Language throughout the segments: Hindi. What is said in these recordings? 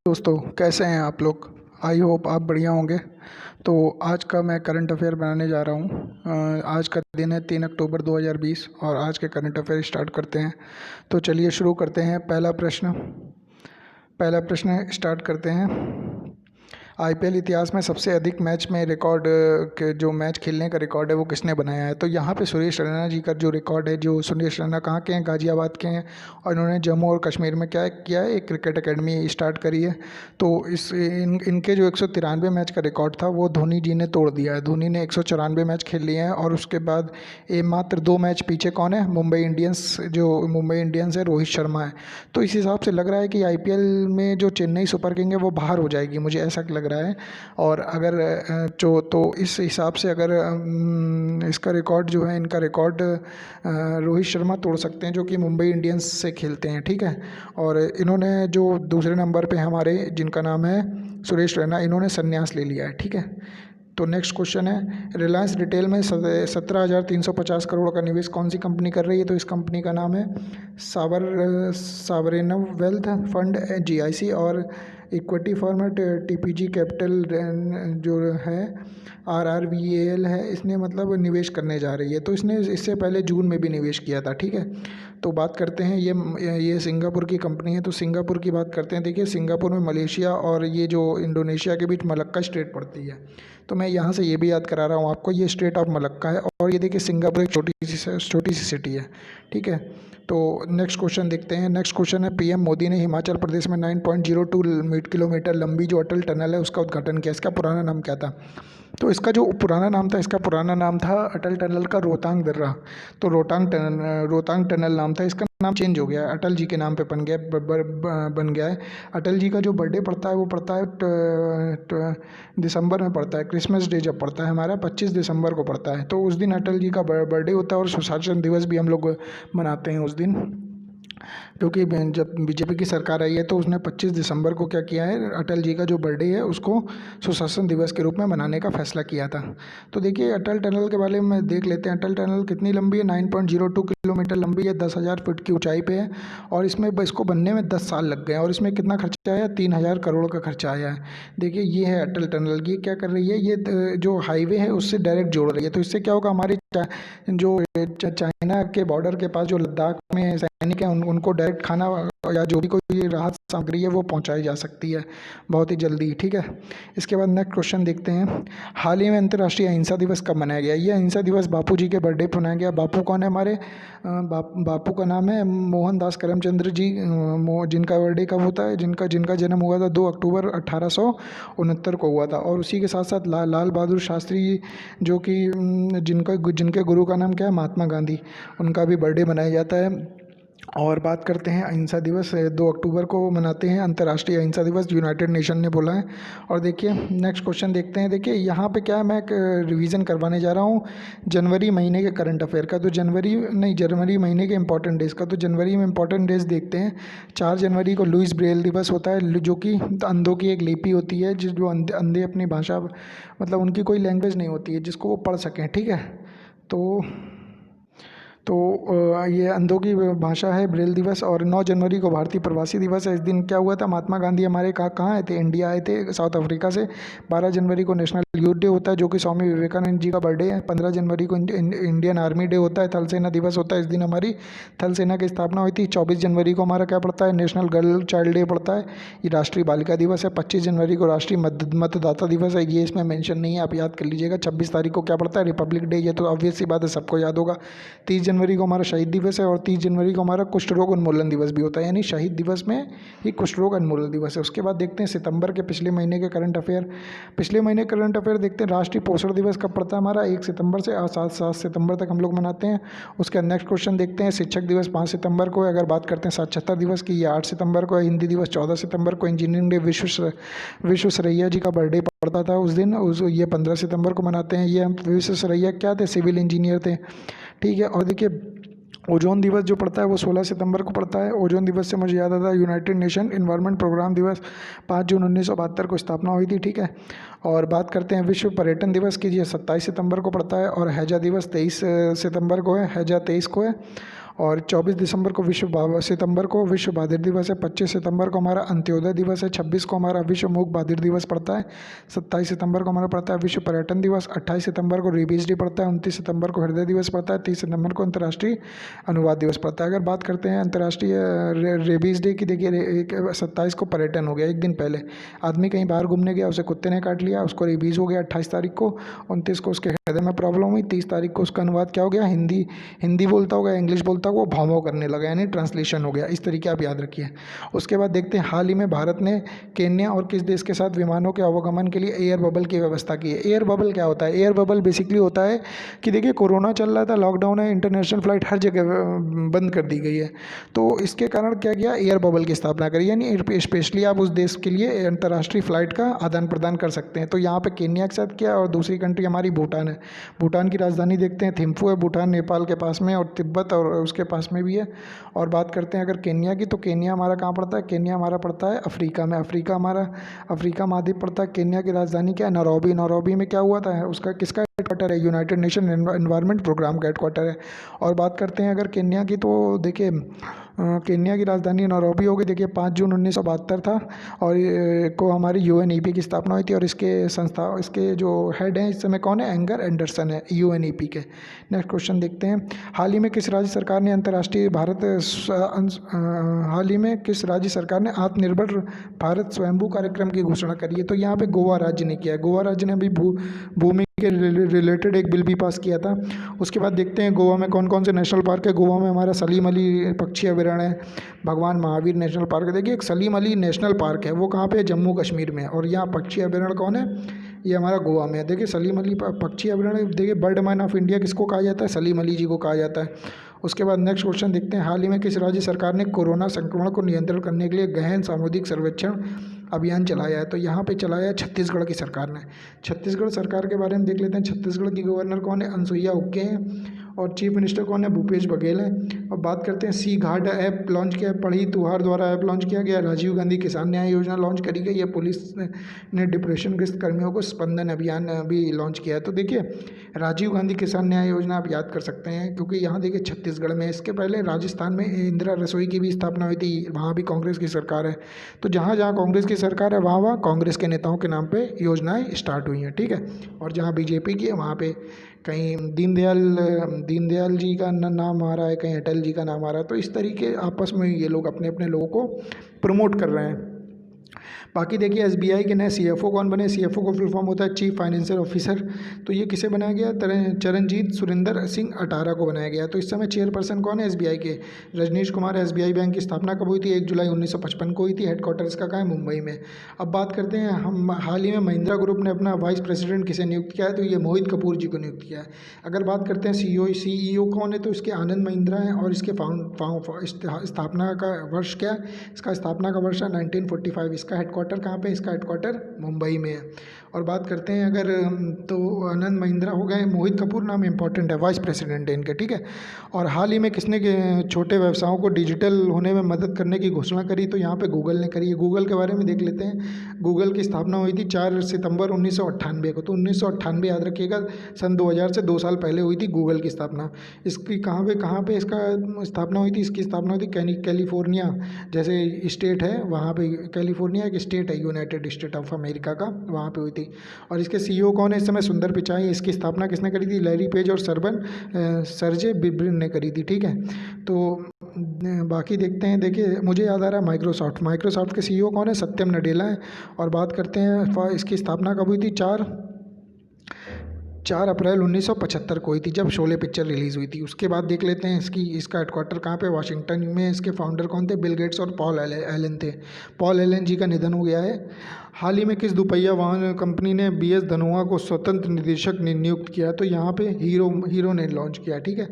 दोस्तों, कैसे हैं आप लोग। आई होप आप बढ़िया होंगे। तो आज का मैं करंट अफेयर बनाने जा रहा हूँ। आज का दिन है 3 अक्टूबर 2020 और आज के करंट अफेयर स्टार्ट करते हैं। तो चलिए शुरू करते हैं। पहला प्रश्न स्टार्ट करते हैं। आईपीएल इतिहास में सबसे अधिक मैच में रिकॉर्ड के जो मैच खेलने का रिकॉर्ड है वो किसने बनाया है। तो यहाँ पे सुरेश रैना जी का जो रिकॉर्ड है, जो सुरेश रैना कहाँ के हैं, गाज़ियाबाद के हैं और इन्होंने जम्मू और कश्मीर में क्या किया है, एक क्रिकेट एकेडमी स्टार्ट करी है। तो इनके जो 193 मैच का रिकॉर्ड था वो धोनी जी ने तोड़ दिया है। धोनी ने 194 मैच खेल लिए हैं और उसके बाद मात्र 2 मैच पीछे कौन है, मुंबई इंडियंस है, रोहित शर्मा है। तो इस हिसाब से लग रहा है कि आईपीएल में जो चेन्नई सुपर किंग है वो बाहर हो जाएगी, मुझे ऐसा लग रहा है। और अगर जो तो इस हिसाब से अगर इसका रिकॉर्ड जो है, इनका रिकॉर्ड रोहित शर्मा तोड़ सकते हैं जो कि मुंबई इंडियंस से खेलते हैं, ठीक है। और इन्होंने जो दूसरे नंबर पे हमारे, जिनका नाम है सुरेश रैना, इन्होंने संन्यास ले लिया है, ठीक है। तो नेक्स्ट क्वेश्चन है, रिलायंस रिटेल में 17,350 करोड़ का निवेश कौन सी कंपनी कर रही है। तो इस कंपनी का नाम है सावरेन वेल्थ फंड, जीआईसी, और इक्विटी फर्म है टीपीजी कैपिटल जो है, आरआरवीएल है। इसने मतलब निवेश करने जा रही है। तो इसने इससे पहले जून में भी निवेश किया था, ठीक है। तो बात करते हैं, ये सिंगापुर की कंपनी है। तो सिंगापुर की बात करते हैं। देखिए, सिंगापुर में मलेशिया और ये जो इंडोनेशिया के बीच मलक्का स्ट्रेट पड़ती है। तो मैं यहाँ से ये भी याद करा रहा हूँ आपको, ये स्ट्रेट ऑफ मलक्का है। और ये देखिए, सिंगापुर एक छोटी सी सिटी है, ठीक है। तो नेक्स्ट क्वेश्चन देखते हैं। नेक्स्ट क्वेश्चन है, पीएम मोदी ने हिमाचल प्रदेश में 9.02 किलोमीटर लंबी जो अटल टनल है उसका उद्घाटन किया। इसका पुराना नाम क्या था। तो इसका जो पुराना नाम था अटल टनल का, रोहतांग दर्रा। तो रोहतांग टनल नाम था। इसका नाम चेंज हो गया है, अटल जी के नाम पे बन गया है। अटल जी का जो बर्थडे पड़ता है वो पड़ता है दिसंबर में पड़ता है। क्रिसमस डे जब पड़ता है हमारा 25 दिसंबर को पड़ता है। तो उस दिन अटल जी का बर्थडे होता है और सुशासन दिवस भी हम लोग मनाते हैं उस दिन। क्योंकि जब बीजेपी की सरकार आई है तो उसने 25 दिसंबर को क्या किया है, अटल जी का जो बर्थडे है उसको सुशासन दिवस के रूप में मनाने का फैसला किया था। तो देखिए, अटल टनल के बारे में देख लेते हैं। अटल टनल कितनी लंबी है, 9.02 किलोमीटर लंबी है, 10,000 फीट की ऊंचाई पे है। और इसको बनने में 10 साल लग गए। और इसमें कितना खर्चा आया, 3,000 करोड़ का खर्चा आया है। देखिए, ये है अटल टनल। ये क्या कर रही है, ये जो हाईवे है उससे डायरेक्ट जोड़ रही है। तो इससे क्या होगा, हमारी जो चाइना के बॉर्डर के पास जो लद्दाख में सैनिक हैं उनको डायरेक्ट खाना या जो भी कोई राहत सामग्री है वो पहुंचाई जा सकती है बहुत ही जल्दी, ठीक है। इसके बाद नेक्स्ट क्वेश्चन देखते हैं। हाल ही में अंतर्राष्ट्रीय अहिंसा दिवस कब मनाया गया। ये अहिंसा दिवस बापू जी के बर्थडे पर मनाया गया। बापू कौन है हमारे, बापू का नाम है मोहनदास करमचंद्र जी, जिनका बर्थडे कब होता है, जिनका जन्म हुआ था 2 अक्टूबर 1869 को हुआ था। और उसी के साथ साथ लाल बहादुर शास्त्री, जो कि जिनके गुरु का नाम क्या है, महात्मा गांधी, उनका भी बर्थडे मनाया जाता है। और बात करते हैं अहिंसा दिवस, 2 अक्टूबर को मनाते हैं अंतर्राष्ट्रीय अहिंसा दिवस, यूनाइटेड नेशन ने बोला है। और देखिए, नेक्स्ट क्वेश्चन देखते हैं। देखिए, यहाँ पे क्या है, मैं एक रिवीजन करवाने जा रहा हूँ जनवरी महीने के करंट अफेयर का। तो जनवरी महीने के इंपॉर्टेंट डेज का। तो जनवरी में इंपॉर्टेंट डेज देखते हैं। 4 जनवरी को लुइस ब्रेल दिवस होता है, जो कि अंधों की एक लिपि होती है, जो अंधे अपनी भाषा, मतलब उनकी कोई लैंग्वेज नहीं होती है जिसको वो पढ़ सकें, ठीक है। तो ये अंधों की भाषा है ब्रेल दिवस। और 9 जनवरी को भारतीय प्रवासी दिवस है। इस दिन क्या हुआ था, महात्मा गांधी हमारे कहाँ आए थे, इंडिया आए थे साउथ अफ्रीका से। 12 जनवरी को नेशनल यूथ डे होता है, जो कि स्वामी विवेकानंद जी का बर्थडे है। 15 जनवरी को इंडियन आर्मी डे होता है, थल सेना दिवस होता है। इस दिन हमारी थल सेना की स्थापना हुई थी। 24 जनवरी को हमारा क्या पड़ता है, नेशनल गर्ल चाइल्ड डे पड़ता है, ये राष्ट्रीय बालिका दिवस है। 25 जनवरी को राष्ट्रीय मतदाता दिवस है, ये इसमें मेंशन नहीं है, आप याद कर लीजिएगा। 26 तारीख को क्या पड़ता है, रिपब्लिक डे, ये तो ऑब्वियस सी बात है, सबको याद होगा। 30 जनवरी को हमारा शहीद दिवस है। और 30 जनवरी को हमारा कुष्ठ रोग उन्मूलन दिवस भी होता है, यानी शहीद दिवस में ही कुष्ठ रोग उन्मूलन दिवस है। उसके बाद देखते हैं सितंबर के पिछले महीने के करंट अफेयर देखते हैं। राष्ट्रीय पोषण दिवस कब पड़ता है हमारा, 1 सितंबर से 7 सितंबर तक हम लोग मनाते हैं। उसके बाद नेक्स्ट क्वेश्चन देखते हैं। शिक्षक दिवस 5 सितंबर को है। अगर बात करते हैं साक्षरता दिवस की, ये 8 सितंबर को है। हिंदी दिवस 14 सितंबर को। इंजीनियरिंग डे, विश्वेश्वरैया जी का बर्थडे पड़ता था उस दिन, ये 15 सितंबर को मनाते हैं। ये विश्वेश्वरैया क्या थे, सिविल इंजीनियर थे, ठीक है। और देखिए, ओजोन दिवस जो पड़ता है वो 16 सितंबर को पड़ता है। ओजोन दिवस से मुझे याद आता है यूनाइटेड नेशन इन्वायरमेंट प्रोग्राम दिवस, 5 जून 1972 को स्थापना हुई थी, ठीक है। और बात करते हैं विश्व पर्यटन दिवस की, ये 27 सितंबर को पड़ता है। और हैजा दिवस 23 सितंबर को है, हैजा 23 को है। और 24 दिसंबर को सितंबर को विश्व बधिर दिवस है। 25 सितंबर को हमारा अंत्योदय दिवस है। 26 को हमारा विश्व मूक बधिर दिवस पड़ता है। 27 सितंबर को हमारा पड़ता है विश्व पर्यटन दिवस। 28 सितंबर को रेबीज डे पड़ता है। 29 सितंबर को हृदय दिवस पड़ता है। 30 सितंबर को अंतर्राष्ट्रीय अनुवाद दिवस पड़ता है। अगर बात करते हैं अंतर्राष्ट्रीय रेबीज डे की, देखिए 27 को पर्यटन हो गया, एक दिन पहले आदमी कहीं बाहर घूमने गया, उसे कुत्ते ने काट लिया, उसको रेबीज हो गया 28 तारीख को। 29 को उसके हृदय में प्रॉब्लम हुई। 30 तारीख को उसका अनुवाद क्या हो गया, हिंदी बोलता होगा, इंग्लिश बोलता होगा, वो भाव करने लगा, यानी ट्रांसलेशन हो गया। इस तरीके आप याद रखिए। उसके बाद देखते हैं हाल ही में भारत ने केन्या और किस देश के साथ विमानों के आवागमन के लिए एयर बबल की व्यवस्था की है। एयर बबल क्या होता है? एयर बबल बेसिकली होता है कि देखिए कोरोना चल रहा था, लॉकडाउन है, इंटरनेशनल फ्लाइट हर जगह बंद कर दी गई है, तो इसके कारण क्या किया, एयर बबल की स्थापना करी, यानी स्पेशली आप उस देश के लिए अंतर्राष्ट्रीय फ्लाइट का आदान प्रदान कर सकते हैं। तो यहाँ पे केन्या के साथ किया, और दूसरी कंट्री हमारी भूटान है। भूटान की राजधानी देखते हैं थिम्फू है। भूटान नेपाल के पास में और तिब्बत और उसके पास में भी है। और बात करते हैं अगर केन्या की, तो केन्या हमारा कहाँ पड़ता है? केन्या हमारा पड़ता है अफ्रीका में। अफ्रीका महाद्वीप पड़ता है। केन्या की राजधानी क्या है? नैरोबी। नैरोबी में क्या हुआ था, उसका किसका हेडक्वार्टर है? यूनाइटेड नेशन एनवायरनमेंट प्रोग्राम का हेडक्वार्टर है। और बात करते हैं अगर केन्या की, तो देखिए केन्या की राजधानी नैरोबी होगी। देखिए 5 जून 1972 था, और को हमारी यूएनईपी की स्थापना हुई थी, और इसके जो हेड हैं इस समय कौन है? एंगर एंडरसन है यूएनईपी के। नेक्स्ट क्वेश्चन देखते हैं। हाल ही में किस राज्य सरकार ने आत्मनिर्भर भारत स्वयंभू कार्यक्रम की घोषणा करी है? तो यहाँ पे गोवा राज्य ने किया है। गोवा राज्य ने अभी भूमि के रिलेटेड एक बिल भी पास किया था। उसके बाद देखते हैं गोवा में कौन कौन से नेशनल पार्क है। गोवा में हमारा सलीम अली पक्षी अभयारण्य है, भगवान महावीर नेशनल पार्क है। देखिए एक सलीम अली नेशनल पार्क है, वो कहाँ पे है? जम्मू कश्मीर में। और यहाँ पक्षी अभयारण्य कौन है? ये हमारा गोवा में है। देखिए सलीम अली पक्षी अभयारण्य। देखिए बर्ड मैन ऑफ इंडिया किसको कहा जाता है? सलीम अली जी को कहा जाता है। उसके बाद नेक्स्ट क्वेश्चन देखते हैं। हाल ही में किस राज्य सरकार ने कोरोना संक्रमण को नियंत्रण करने के लिए गहन सामुदायिक सर्वेक्षण अभियान चलाया है? तो यहाँ पे चलाया है छत्तीसगढ़ की सरकार ने। छत्तीसगढ़ सरकार के बारे में देख लेते हैं। छत्तीसगढ़ की गवर्नर कौन है? अनसुईया उइके हैं। और चीफ मिनिस्टर कौन है? भूपेश बघेल हैं। और बात करते हैं सी घाट ऐप लॉन्च किया है, पढ़ी तुहार द्वारा ऐप लॉन्च किया गया। राजीव गांधी किसान न्याय योजना लॉन्च करी गई है। पुलिस ने डिप्रेशनग्रस्त कर्मियों को स्पंदन अभियान भी लॉन्च किया है। तो देखिए राजीव गांधी किसान न्याय योजना आप याद कर सकते हैं, क्योंकि यहाँ देखिए छत्तीसगढ़ में, इसके पहले राजस्थान में इंदिरा रसोई की भी स्थापना हुई थी, वहाँ भी कांग्रेस की सरकार है। तो जहाँ जहाँ कांग्रेस की सरकार है वहाँ वहाँ कांग्रेस के नेताओं के नाम पे योजनाएं स्टार्ट हुई हैं, ठीक है। और जहाँ बीजेपी की है वहाँ पे कहीं दीनदयाल जी का नाम आ रहा है, कहीं अटल जी का नाम आ रहा है। तो इस तरीके आपस में ये लोग अपने अपने लोगों को प्रमोट कर रहे हैं। बाकी देखिए एसबीआई के नए सीएफओ कौन बने? सीएफओ को फुल फॉर्म होता है चीफ फाइनेंशियल ऑफिसर। तो ये किसे बनाया गया? चरणजीत सुरेंद्र सिंह अटारा को बनाया गया। तो इस समय चेयरपर्सन कौन है एसबीआई के? रजनीश कुमार। एसबीआई बैंक की स्थापना कब हुई थी? 1 जुलाई 1955 को हुई थी। हेडक्वार्टर इसका कहाँ है? मुंबई में। अब बात करते हैं, हम हाल ही में महिंद्रा ग्रुप ने अपना वाइस प्रेसिडेंट किसे नियुक्त किया है? तो ये मोहित कपूर जी को नियुक्त किया है। अगर बात करते हैं सीईओ कौन है, तो इसके आनंद महिंद्रा हैं। और इसके स्थापना का वर्ष क्या है? इसका स्थापना का वर्ष है 1945। इसका हेडक्वार्टर कहाँ पे? इसका हेडक्वार्टर मुंबई में है। और बात करते हैं अगर, तो आनंद महिंद्रा हो गए, मोहित कपूर नाम इंपॉर्टेंट है, वाइस प्रेसिडेंट है इनके, ठीक है। और हाल ही में किसने छोटे व्यवसायों को डिजिटल होने में मदद करने की घोषणा करी? तो यहाँ पे गूगल ने करी है। गूगल के बारे में देख लेते हैं। गूगल की स्थापना हुई थी 4 सितंबर 1998 को। तो 1998 याद रखिएगा, सन 2000 से 2 साल पहले हुई थी गूगल की स्थापना। इसकी कहाँ पे इसका स्थापना हुई थी? इसकी स्थापना हुई थी कैलिफोर्निया जैसे स्टेट है, वहाँ पे कैलिफोर्निया एक स्टेट है यूनाइटेड स्टेट ऑफ अमेरिका का, वहाँ पे हुई थी। और इसके सीईओ कौन है इस समय? सुंदर पिचाई। इसकी स्थापना किसने करी थी? लैरी पेज और सर्जे ब्रिन ने करी थी, ठीक है। तो बाकी देखते हैं, देखिए मुझे याद आ रहा है माइक्रोसॉफ्ट के सीईओ कौन है? सत्यम नडेला है। और बात करते हैं इसकी स्थापना कब हुई थी? 4 अप्रैल 1975 को हुई थी, जब शोले पिक्चर रिलीज़ हुई थी। उसके बाद देख लेते हैं इसका हेडक्वार्टर कहाँ पे? वाशिंगटन में। इसके फाउंडर कौन थे? बिल गेट्स और पॉल एलन थे। पॉल एलन जी का निधन हो गया है। हाल ही में किस दुपहिया वाहन कंपनी ने बीएस धनोआ को स्वतंत्र निदेशक नियुक्त किया? तो यहाँ पे हीरो ने लॉन्च किया, ठीक है।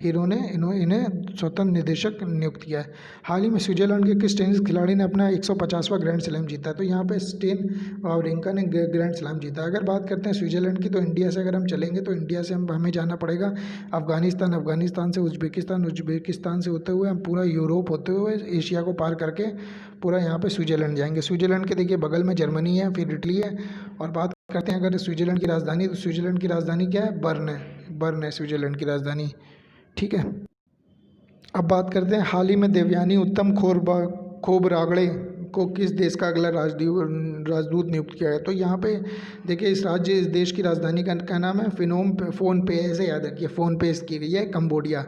हीरो ने इन्हें स्वतंत्र निदेशक नियुक्त किया है। हाल ही में स्विट्जरलैंड के किस टेनिस खिलाड़ी ने अपना 150वां ग्रैंड स्लैम जीता? तो यहाँ पे स्टेन वावरिंका ने ग्रैंड स्लैम जीता। अगर बात करते हैं स्विट्जरलैंड की, तो इंडिया से अगर हम चलेंगे, तो इंडिया से हमें जाना पड़ेगा अफगानिस्तान से उज्बेकिस्तान से होते हुए हम पूरा यूरोप होते हुए एशिया को पार करके पूरा यहाँ पे स्विट्जरलैंड जाएंगे। स्विट्जरलैंड के देखिए बगल में जर्मनी है, फिर इटली है। और बात करते हैं अगर स्विट्जरलैंड की राजधानी, तो स्विट्जरलैंड की राजधानी क्या है? बर्न है स्विट्जरलैंड की राजधानी, ठीक है। अब बात करते हैं, हाल ही में देवयानी उत्तम खोबरागड़े को किस देश का अगला राजदूत नियुक्त किया गया। तो यहाँ पे देखिए, इस देश की राजधानी का क्या नाम है, फ़ोन पे, ऐसे याद रखिए, फ़ोन पे इसकी गई है कंबोडिया।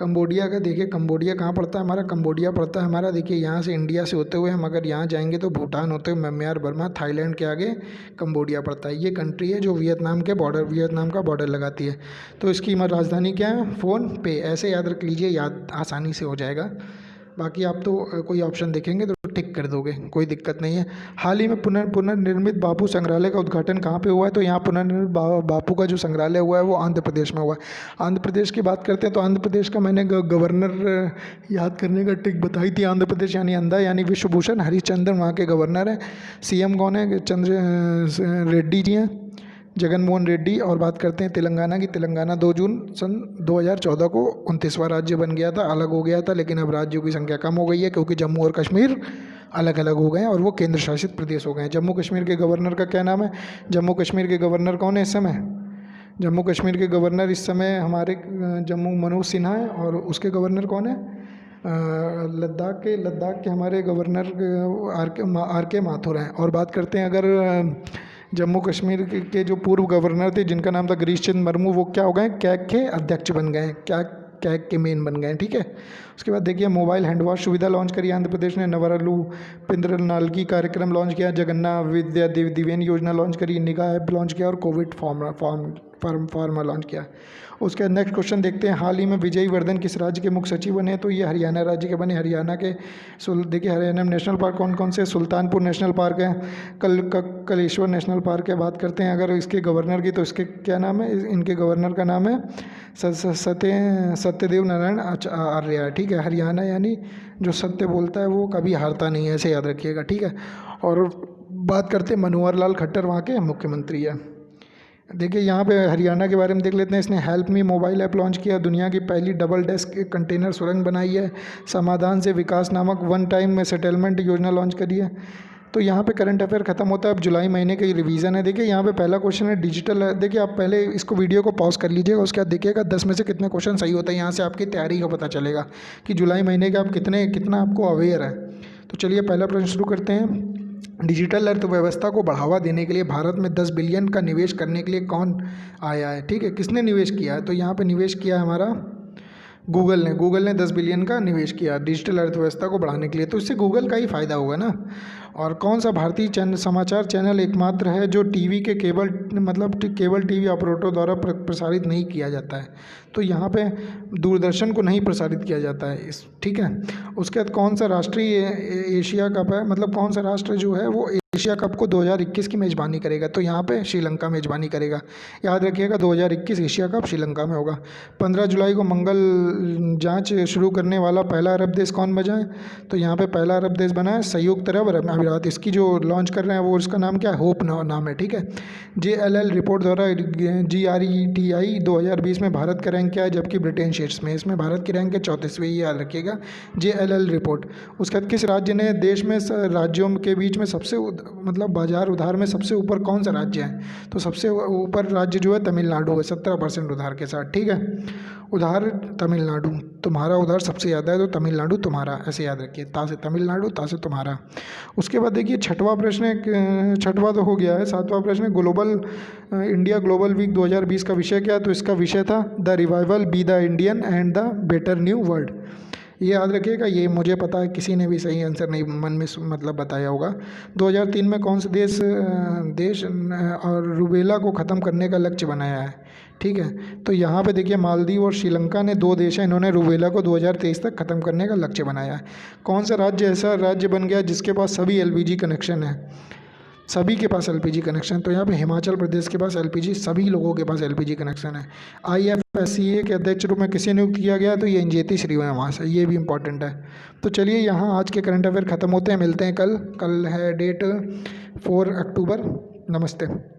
कंबोडिया का देखिए, कंबोडिया कहाँ पड़ता है हमारा, कंबोडिया पड़ता है हमारा, देखिए यहाँ से इंडिया से होते हुए हम अगर यहाँ जाएंगे तो भूटान होते हुए म्यांमार, बर्मा, थाईलैंड के आगे कंबोडिया पड़ता है। ये कंट्री है जो वियतनाम का बॉर्डर लगाती है। तो इसकी राजधानी क्या है, फ़ोन पे, ऐसे याद रख लीजिए, याद आसानी से हो जाएगा। बाकी आप तो कोई ऑप्शन देखेंगे तो टिक कर दोगे, कोई दिक्कत नहीं है। हाल ही में पुनर्निर्मित बापू संग्रहालय का उद्घाटन कहाँ पे हुआ है, तो यहाँ पुनर्निर्मित बापू का जो संग्रहालय हुआ है वो आंध्र प्रदेश में हुआ है। आंध्र प्रदेश की बात करते हैं तो आंध्र प्रदेश का मैंने गवर्नर याद करने का ट्रिक बताई थी। आंध्र प्रदेश यानी अंधा, यानी विश्वभूषण हरिश्चंद्रन वहाँ के गवर्नर हैं। सीएम कौन है, चंद्र रेड्डी जी हैं, जगन मोहन रेड्डी। और बात करते हैं तेलंगाना की, तेलंगाना 2 जून सन 2014 को 29वां राज्य बन गया था, अलग हो गया था, लेकिन अब राज्यों की संख्या कम हो गई है क्योंकि जम्मू और कश्मीर अलग अलग हो गए हैं और वो केंद्र शासित प्रदेश हो गए हैं। जम्मू कश्मीर के गवर्नर का क्या नाम है, जम्मू कश्मीर के गवर्नर कौन है इस समय, जम्मू कश्मीर के गवर्नर इस समय हमारे जम्मू मनोज सिन्हा है। और उसके गवर्नर कौन है, लद्दाख के हमारे गवर्नर आर के माथुर हैं। और बात करते हैं अगर जम्मू कश्मीर के जो पूर्व गवर्नर थे जिनका नाम था गिरीश चंद्र मुर्मू, वो क्या हो गए, कैग के अध्यक्ष बन गए, कैग के मेन बन गए, ठीक है। उसके बाद देखिए, मोबाइल हैंड वॉश सुविधा लॉन्च करी आंध्र प्रदेश ने, नवरलू पिंद्र नालगी कार्यक्रम लॉन्च किया, जगन्ना विद्या दिव्यन योजना लॉन्च करी, निगाह ऐप लॉन्च किया और कोविड फार्मा लॉन्च किया। उसके नेक्स्ट क्वेश्चन देखते हैं, हाल ही में विजय वर्धन किस राज्य के मुख्य सचिव बने, तो ये हरियाणा राज्य के बने। हरियाणा के देखिए, हरियाणा में नेशनल पार्क कौन कौन से, सुल्तानपुर नेशनल पार्क है, कलेश्वर नेशनल पार्क है। बात करते हैं अगर इसके गवर्नर की, तो इसके क्या नाम है, इनके गवर्नर का नाम है सत्यदेव नारायण आर्य, ठीक है। हरियाणा यानी जो सत्य बोलता है वो कभी हारता नहीं है, ऐसे याद रखिएगा, ठीक है। और बात करते हैं, मनोहर लाल खट्टर वहाँ के मुख्यमंत्री है। देखिए यहाँ पे हरियाणा के बारे में देख लेते हैं, इसने help me mobile app launch किया, दुनिया की पहली डबल डेस्क कंटेनर सुरंग बनाई है, समाधान से विकास नामक वन टाइम में सेटलमेंट योजना लॉन्च करी है। तो यहाँ पे करंट अफेयर खत्म होता है, अब जुलाई महीने का रिवीजन है। देखिए यहाँ पे पहला क्वेश्चन है डिजिटल है, देखिए आप पहले इसको वीडियो को पॉज कर लीजिएगा, उसके बाद देखिएगा 10 में से कितने क्वेश्चन सही होते हैं, यहाँ से आपकी तैयारी का पता चलेगा कि जुलाई महीने के आप कितना आपको अवेयर है। तो चलिए पहला प्रश्न शुरू करते हैं, डिजिटल अर्थव्यवस्था को बढ़ावा देने के लिए भारत में 10 बिलियन का निवेश करने के लिए कौन आया है, ठीक है, किसने निवेश किया है, तो यहाँ पे निवेश किया है हमारा गूगल ने 10 बिलियन का निवेश किया डिजिटल अर्थव्यवस्था को बढ़ाने के लिए। तो इससे गूगल का ही फ़ायदा होगा ना। और कौन सा भारतीय समाचार चैनल एकमात्र है जो टीवी के केबल टीवी ऑपरेटरों द्वारा प्रसारित नहीं किया जाता है, तो यहाँ पे दूरदर्शन को नहीं प्रसारित किया जाता है ठीक है। उसके बाद कौन सा राष्ट्रीय एशिया कप है, मतलब कौन सा राष्ट्र जो है वो एशिया कप को 2021 की मेज़बानी करेगा, तो यहाँ पे श्रीलंका मेज़बानी करेगा, याद रखिएगा 2021 एशिया कप श्रीलंका में होगा। 15 जुलाई को मंगल जांच शुरू करने वाला पहला अरब देश कौन बना है, तो यहाँ पे पहला अरब देश बना है संयुक्त अरब अमीरात। इसकी जो लॉन्च कर रहे हैं वो इसका नाम क्या है, होप नाम है, ठीक है। JLL रिपोर्ट द्वारा GRETI 2020 में भारत का रैंक क्या है, जबकि ब्रिटेन शीर्ष में, इसमें भारत की रैंक है 34वीं, याद रखिएगा JLL रिपोर्ट। उसके बाद किस राज्य ने देश में राज्यों के बीच में सबसे मतलब बाजार उधार में सबसे ऊपर कौन सा राज्य है, तो सबसे ऊपर राज्य जो है तमिलनाडु है 17% उधार के साथ, ठीक है। उधार तमिलनाडु, तुम्हारा उधार सबसे ज़्यादा है तो तमिलनाडु तुम्हारा, ऐसे याद रखिए, ता से तमिलनाडु, ता से तुम्हारा। उसके बाद देखिए छठवां तो हो गया है, सातवां प्रश्न है इंडिया ग्लोबल वीक 2020 का विषय क्या है, तो इसका विषय था the revival be the Indian and the better new world. ये याद रखिएगा, ये मुझे पता है किसी ने भी सही आंसर नहीं मन में मतलब बताया होगा। 2003 में कौन से देश और रूबेला को ख़त्म करने का लक्ष्य बनाया है, ठीक है। तो यहाँ पे देखिए मालदीव और श्रीलंका ने 2 देश हैं, इन्होंने रूबेला को 2023 तक ख़त्म करने का लक्ष्य बनाया है। कौन सा राज्य ऐसा राज्य बन गया जिसके पास सभी LPG कनेक्शन है, सभी के पास LPG कनेक्शन, तो यहाँ पे हिमाचल प्रदेश के पास LPG, सभी लोगों के पास LPG कनेक्शन है। IFSCA के अध्यक्ष रूप में किसे नियुक्त किया गया, तो ये इंजेती श्रीनिवास है, ये भी इंपॉर्टेंट है। तो चलिए यहाँ आज के करंट अफेयर ख़त्म होते हैं, मिलते हैं कल है डेट 4 अक्टूबर। नमस्ते।